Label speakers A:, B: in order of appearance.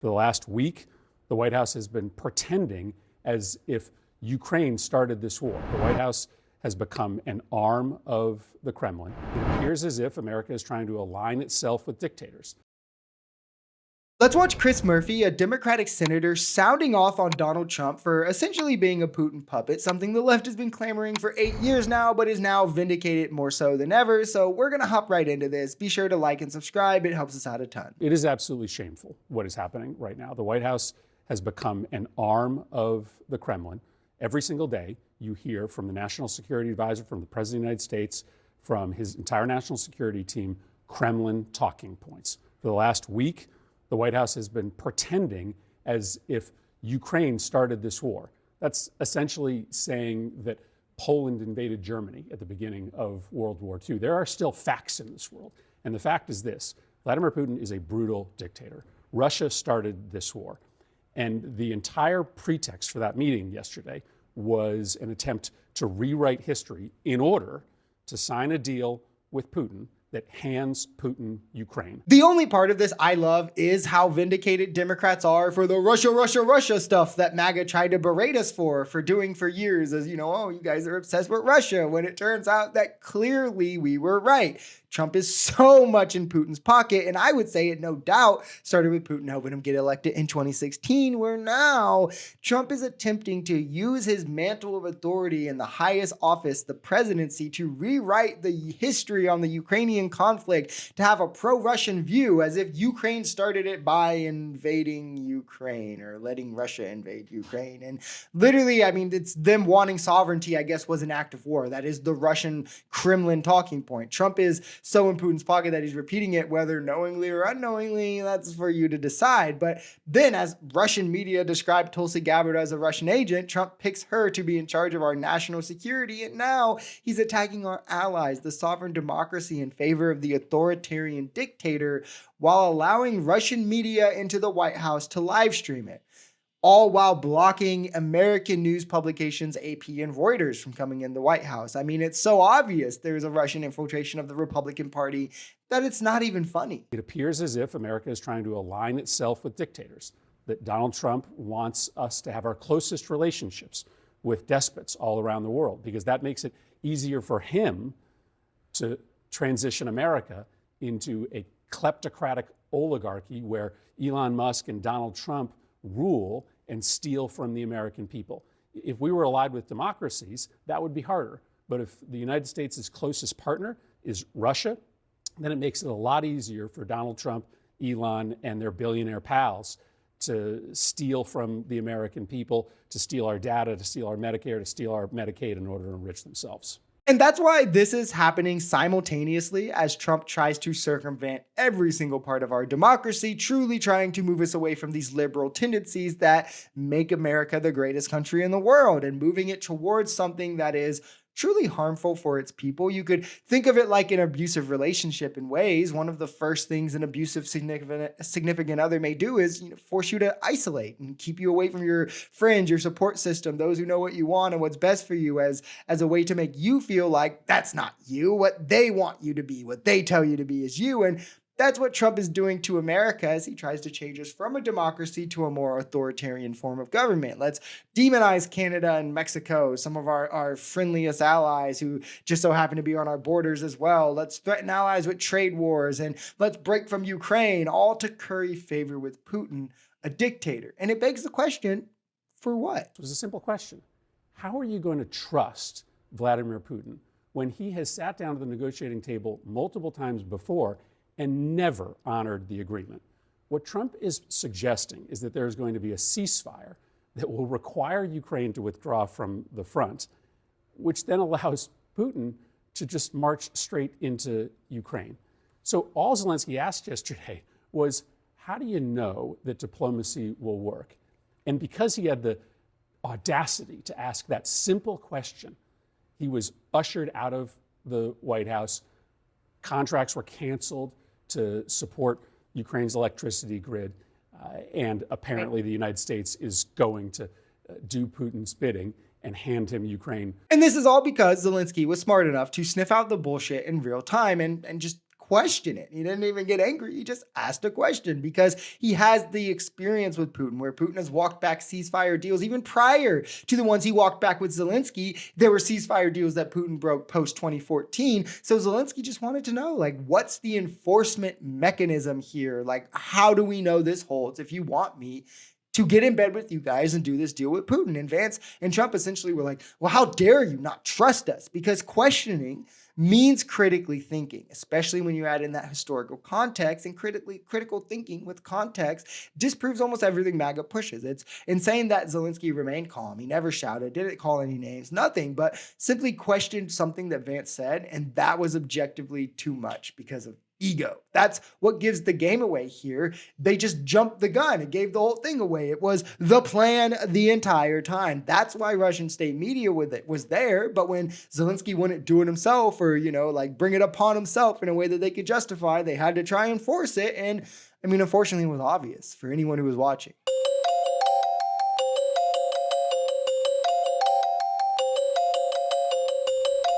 A: For the last week, the White House has been pretending as if Ukraine started this war. The White House has become an arm of the Kremlin. It appears as if America is trying to align itself with dictators.
B: Let's watch Chris Murphy, a Democratic senator, sounding off on Donald Trump for essentially being a Putin puppet, something the left has been clamoring for 8 years now, but is now vindicated more so than ever. So we're going to hop right into this. Be sure to like and subscribe. It helps us out a ton.
A: It is absolutely shameful what is happening right now. The White House has become an arm of the Kremlin. Every single day, you hear from the National Security Advisor, from the President of the United States, from his entire national security team, Kremlin talking points. For the last week, the White House has been pretending as if Ukraine started this war. That's essentially saying that Poland invaded Germany at the beginning of World War II. There are still facts in this world. And the fact is this: Vladimir Putin is a brutal dictator. Russia started this war. And the entire pretext for that meeting yesterday was an attempt to rewrite history in order to sign a deal with Putin that hands Putin Ukraine.
B: The only part of this I love is how vindicated Democrats are for the Russia stuff that MAGA tried to berate us for doing for years, as, you know, oh, you guys are obsessed with Russia, when it turns out that clearly we were right. Trump is so much in Putin's pocket, and I would say it no doubt started with Putin helping him get elected in 2016, where now Trump is attempting to use his mantle of authority in the highest office, the presidency, to rewrite the history on the Ukrainian conflict, to have a pro-Russian view, as if Ukraine started it by invading Ukraine or letting Russia invade Ukraine. And literally, I mean, it's them wanting sovereignty, I guess, was an act of war. That is the Russian Kremlin talking point. Trump is so in Putin's pocket that he's repeating it, whether knowingly or unknowingly, that's for you to decide. But then, as Russian media described Tulsi Gabbard as a Russian agent, Trump picks her to be in charge of our national security. And now he's attacking our allies, the sovereign democracy, in favor of the authoritarian dictator, while allowing Russian media into the White House to live stream it, all while blocking American news publications AP and Reuters from coming in the White House. I mean, it's so obvious there's a Russian infiltration of the Republican Party that it's not even funny.
A: It appears as if America is trying to align itself with dictators, that Donald Trump wants us to have our closest relationships with despots all around the world, because that makes it easier for him to transition America into a kleptocratic oligarchy where Elon Musk and Donald Trump rule and steal from the American people. If we were allied with democracies, that would be harder. But if the United States' closest partner is Russia, then it makes it a lot easier for Donald Trump, Elon, and their billionaire pals to steal from the American people, to steal our data, to steal our Medicare, to steal our Medicaid in order to enrich themselves.
B: And that's why this is happening simultaneously as Trump tries to circumvent every single part of our democracy, truly trying to move us away from these liberal tendencies that make America the greatest country in the world, and moving it towards something that is truly harmful for its people. You could think of it like an abusive relationship in ways. One of the first things an abusive significant other may do is, force you to isolate and keep you away from your friends, your support system, those who know what you want and what's best for you, as a way to make you feel like that's not you. What they want you to be, what they tell you to be is you. And that's what Trump is doing to America as he tries to change us from a democracy to a more authoritarian form of government. Let's demonize Canada and Mexico, some of our friendliest allies who just so happen to be on our borders as well. Let's threaten allies with trade wars, and let's break from Ukraine, all to curry favor with Putin, a dictator. And it begs the question, for what?
A: It was a simple question. How are you going to trust Vladimir Putin when he has sat down at the negotiating table multiple times before and never honored the agreement? What Trump is suggesting is that there is going to be a ceasefire that will require Ukraine to withdraw from the front, which then allows Putin to just march straight into Ukraine. So all Zelensky asked yesterday was, how do you know that diplomacy will work? And because he had the audacity to ask that simple question, he was ushered out of the White House. Contracts were canceled to support Ukraine's electricity grid. And apparently the United States is going to do Putin's bidding and hand him Ukraine.
B: And this is all because Zelensky was smart enough to sniff out the bullshit in real time and just question it. He didn't even get angry. He just asked a question because he has the experience with Putin, where Putin has walked back ceasefire deals even prior to the ones he walked back with Zelensky. There were ceasefire deals that Putin broke post 2014. So Zelensky just wanted to know, like, what's the enforcement mechanism here? Like, how do we know this holds if you want me to get in bed with you guys and do this deal with Putin? And Vance and Trump essentially were like, well, how dare you not trust us? Because questioning means critically thinking, especially when you add in that historical context, and critical thinking with context disproves almost everything MAGA pushes. It's insane that Zelensky remained calm. He never shouted, didn't call any names, nothing, but simply questioned something that Vance said. And that was objectively too much because of ego. That's what gives the game away here. They just jumped the gun and gave the whole thing away. It was the plan the entire time. That's why Russian state media with it was there. But when Zelensky wouldn't do it himself, or, like bring it upon himself in a way that they could justify, they had to try and force it. And I mean, unfortunately, it was obvious for anyone who was watching.